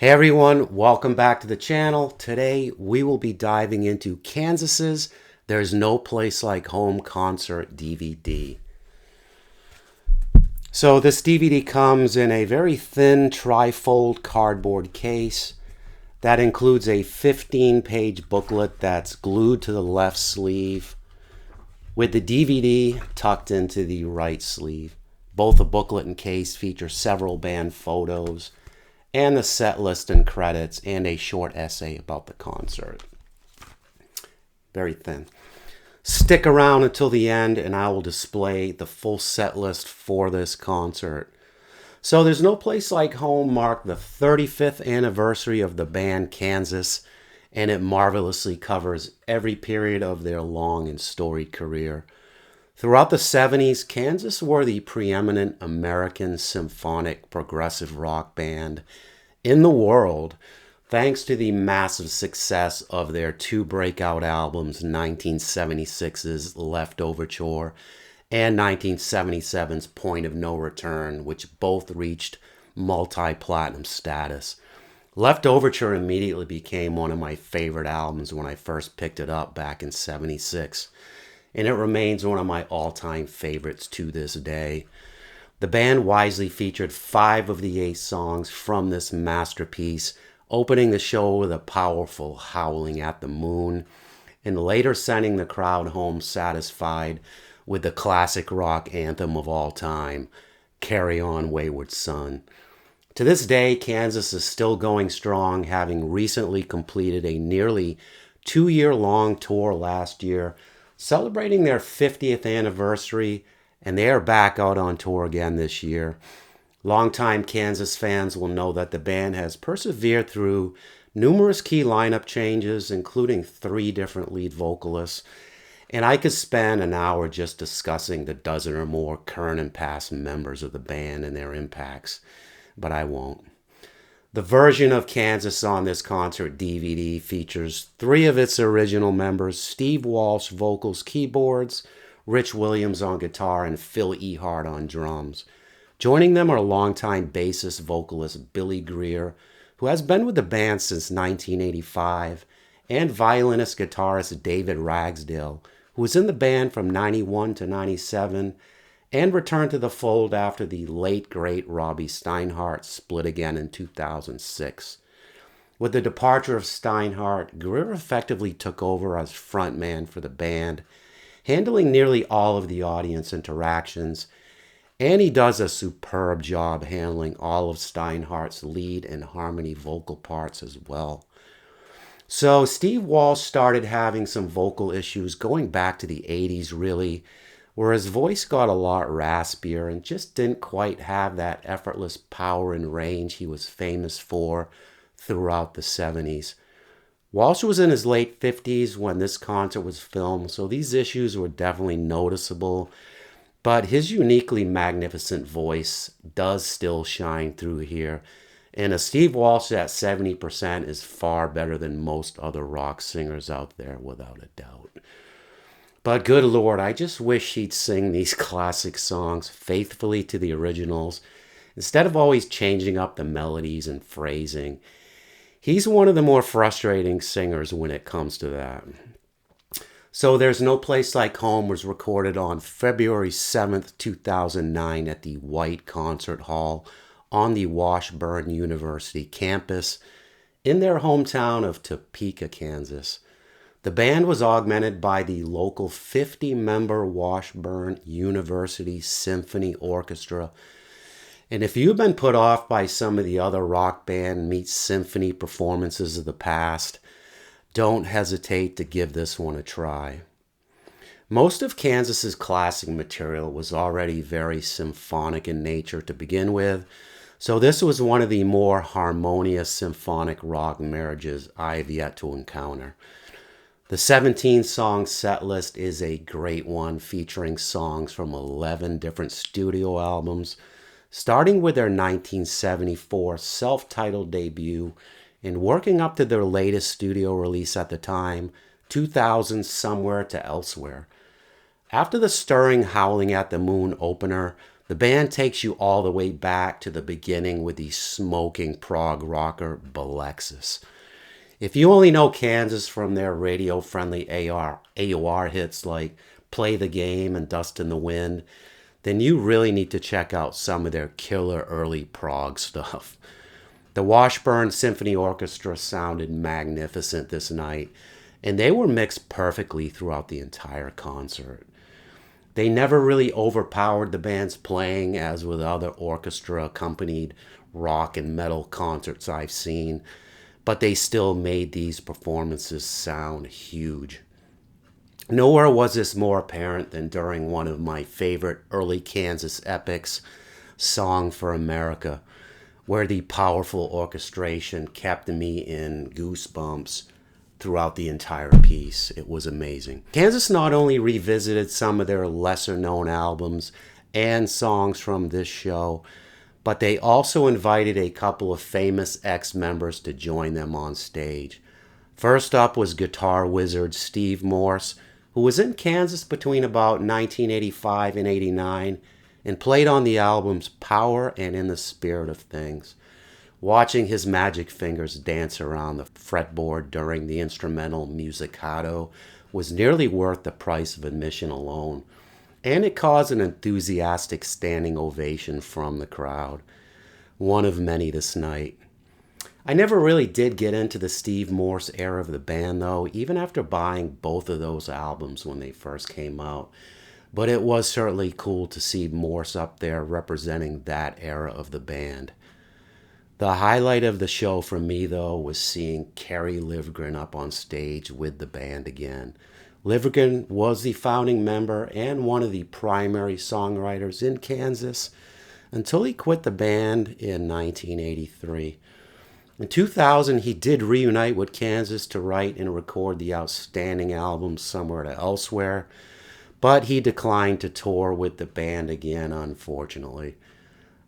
Hey everyone, welcome back to the channel. Today we will be diving into Kansas's There's No Place Like Home concert DVD. So this DVD comes in a very thin trifold cardboard case that includes a 15-page booklet that's glued to the left sleeve with the DVD tucked into the right sleeve. Both the booklet and case feature several band photos and the set list and credits, and a short essay about the concert. Very thin. Stick around until the end and I will display the full set list for this concert. So There's No Place Like Home marked the 35th anniversary of the band Kansas, and it marvelously covers every period of their long and storied career. Throughout the 70s, Kansas were the preeminent American symphonic progressive rock band in the world, thanks to the massive success of their two breakout albums, 1976's Leftoverture and 1977's Point of No Return, which both reached multi-platinum status. Leftoverture immediately became one of my favorite albums when I first picked it up back in '76. And it remains one of my all-time favorites to this day. The band wisely featured 5 of the 8 songs from this masterpiece, opening the show with a powerful Howling at the Moon, and later sending the crowd home satisfied with the classic rock anthem of all time, Carry On Wayward Son. To this day, Kansas is still going strong, having recently completed a nearly 2-year-long tour last year, celebrating their 50th anniversary, and they are back out on tour again this year. Longtime Kansas fans will know that the band has persevered through numerous key lineup changes, including 3 different lead vocalists, and I could spend an hour just discussing the dozen or more current and past members of the band and their impacts, but I won't. The version of Kansas on this concert DVD features 3 of its original members: Steve Walsh vocals, keyboards, Rich Williams on guitar, and Phil Ehart on drums. Joining them are longtime bassist vocalist Billy Greer, who has been with the band since 1985, and violinist guitarist David Ragsdale, who was in the band from '91 to '97, and returned to the fold after the late great Robbie Steinhardt split again in 2006. With the departure of Steinhardt, Greer effectively took over as frontman for the band, handling nearly all of the audience interactions, and he does a superb job handling all of Steinhardt's lead and harmony vocal parts as well. So Steve Walsh started having some vocal issues going back to the 80s really, where his voice got a lot raspier and just didn't quite have that effortless power and range he was famous for throughout the 70s. Walsh was in his late 50s when this concert was filmed, so these issues were definitely noticeable, but his uniquely magnificent voice does still shine through here, and a Steve Walsh at 70% is far better than most other rock singers out there, without a doubt. But good Lord, I just wish he'd sing these classic songs faithfully to the originals, instead of always changing up the melodies and phrasing. He's one of the more frustrating singers when it comes to that. So There's No Place Like Home was recorded on February 7th, 2009 at the White Concert Hall on the Washburn University campus in their hometown of Topeka, Kansas. The band was augmented by the local 50-member Washburn University Symphony Orchestra. And if you've been put off by some of the other rock band meets symphony performances of the past, don't hesitate to give this one a try. Most of Kansas's classic material was already very symphonic in nature to begin with, so this was one of the more harmonious symphonic rock marriages I've yet to encounter. The 17-song set list is a great one, featuring songs from 11 different studio albums, starting with their 1974 self-titled debut and working up to their latest studio release at the time, 2000's Somewhere to Elsewhere. After the stirring Howling at the Moon opener, The band takes you all the way back to the beginning with the smoking prog rocker Balexis. If you only know Kansas from their radio-friendly AOR hits like Play the Game and Dust in the Wind, then you really need to check out some of their killer early prog stuff. The Washburn Symphony Orchestra sounded magnificent this night, and they were mixed perfectly throughout the entire concert. They never really overpowered the band's playing, as with other orchestra-accompanied rock and metal concerts I've seen, but they still made these performances sound huge. Nowhere was this more apparent than during one of my favorite early Kansas epics, Song for America, where the powerful orchestration kept me in goosebumps throughout the entire piece. It was amazing. Kansas not only revisited some of their lesser-known albums and songs from this show, but they also invited a couple of famous ex-members to join them on stage. First up was guitar wizard Steve Morse, who was in Kansas between about 1985 and 89 and played on the albums Power and In the Spirit of Things. Watching his magic fingers dance around the fretboard during the instrumental Musicato was nearly worth the price of admission alone, and it caused an enthusiastic standing ovation from the crowd. One of many this night. I never really did get into the Steve Morse era of the band, though, even after buying both of those albums when they first came out. But it was certainly cool to see Morse up there representing that era of the band. The highlight of the show for me, though, was seeing Kerry Livgren up on stage with the band again. Livgren was the founding member and one of the primary songwriters in Kansas until he quit the band in 1983. In 2000, he did reunite with Kansas to write and record the outstanding album Somewhere to Elsewhere, but he declined to tour with the band again, unfortunately.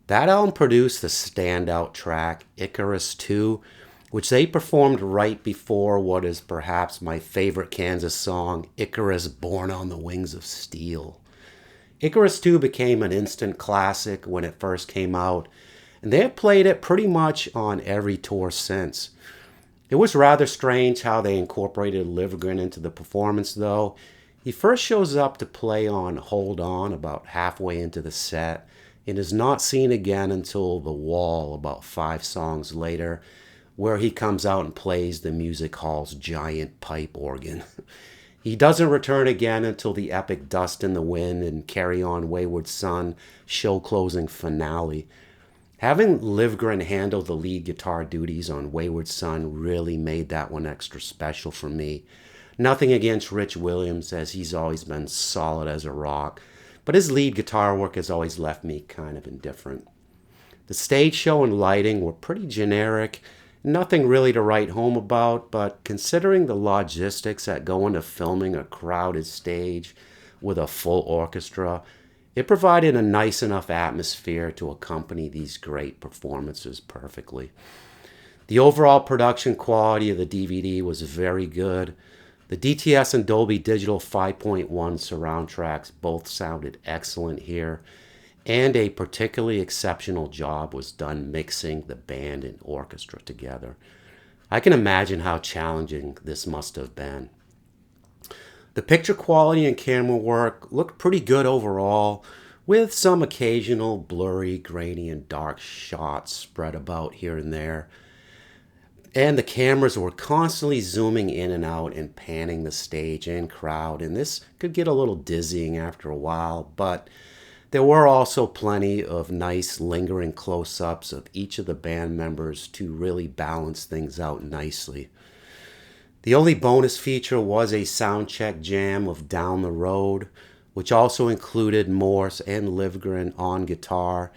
That album produced the standout track, Icarus II, which they performed right before what is perhaps my favorite Kansas song, Icarus Born on the Wings of Steel. Icarus II became an instant classic when it first came out, and they have played it pretty much on every tour since. It was rather strange how they incorporated Livgren into the performance, though. He first shows up to play on Hold On about halfway into the set, and is not seen again until The Wall about 5 songs later, where he comes out and plays the music hall's giant pipe organ. He doesn't return again until the epic Dust in the Wind and Carry On Wayward Son show-closing finale. Having Livgren handle the lead guitar duties on Wayward Son really made that one extra special for me. Nothing against Rich Williams, as he's always been solid as a rock, but his lead guitar work has always left me kind of indifferent. The stage show and lighting were pretty generic, nothing really to write home about, but considering the logistics that go into filming a crowded stage with a full orchestra, it provided a nice enough atmosphere to accompany these great performances perfectly. The overall production quality of the DVD was very good. The DTS and Dolby Digital 5.1 surround tracks both sounded excellent here, and a particularly exceptional job was done mixing the band and orchestra together. I can imagine how challenging this must have been. The picture quality and camera work looked pretty good overall, with some occasional blurry, grainy, and dark shots spread about here and there. And the cameras were constantly zooming in and out and panning the stage and crowd, and this could get a little dizzying after a while, but there were also plenty of nice lingering close-ups of each of the band members to really balance things out nicely. The only bonus feature was a soundcheck jam of Down the Road, which also included Morse and Livgren on guitar.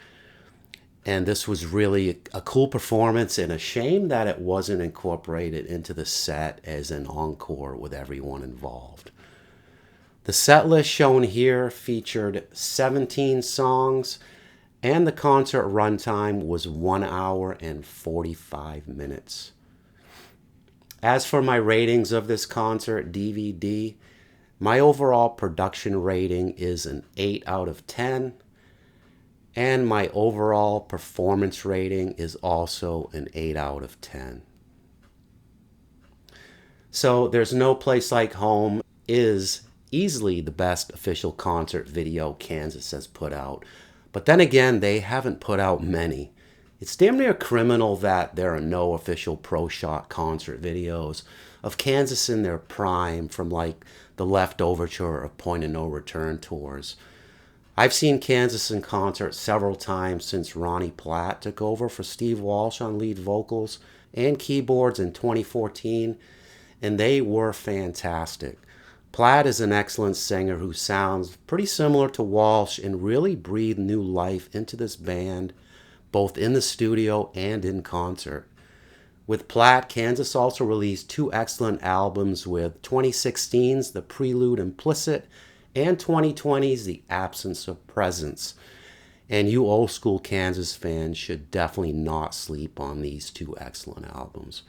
And this was really a cool performance, and a shame that it wasn't incorporated into the set as an encore with everyone involved. The set list shown here featured 17 songs, and the concert runtime was 1 hour and 45 minutes. As for my ratings of this concert DVD, my overall production rating is an 8 out of 10. And my overall performance rating is also an 8 out of 10. So There's No Place Like Home is easily the best official concert video Kansas has put out. But then again, they haven't put out many. It's damn near criminal that there are no official Pro Shot concert videos of Kansas in their prime from like the Leftoverture or Point of No Return tours. I've seen Kansas in concert several times since Ronnie Platt took over for Steve Walsh on lead vocals and keyboards in 2014, and they were fantastic. Platt is an excellent singer who sounds pretty similar to Walsh and really breathed new life into this band, both in the studio and in concert. With Platt, Kansas also released 2 excellent albums with 2016's The Prelude Implicit and 2020's The Absence of Presence. And you old school Kansas fans should definitely not sleep on these 2 excellent albums.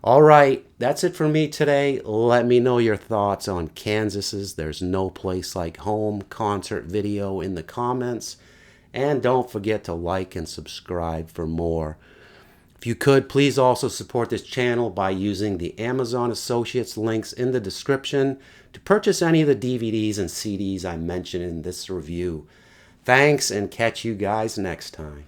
All right, that's it for me today. Let me know your thoughts on Kansas's There's No Place Like Home concert video in the comments. And don't forget to like and subscribe for more. If you could, please also support this channel by using the Amazon Associates links in the description to purchase any of the DVDs and CDs I mentioned in this review. Thanks, and catch you guys next time.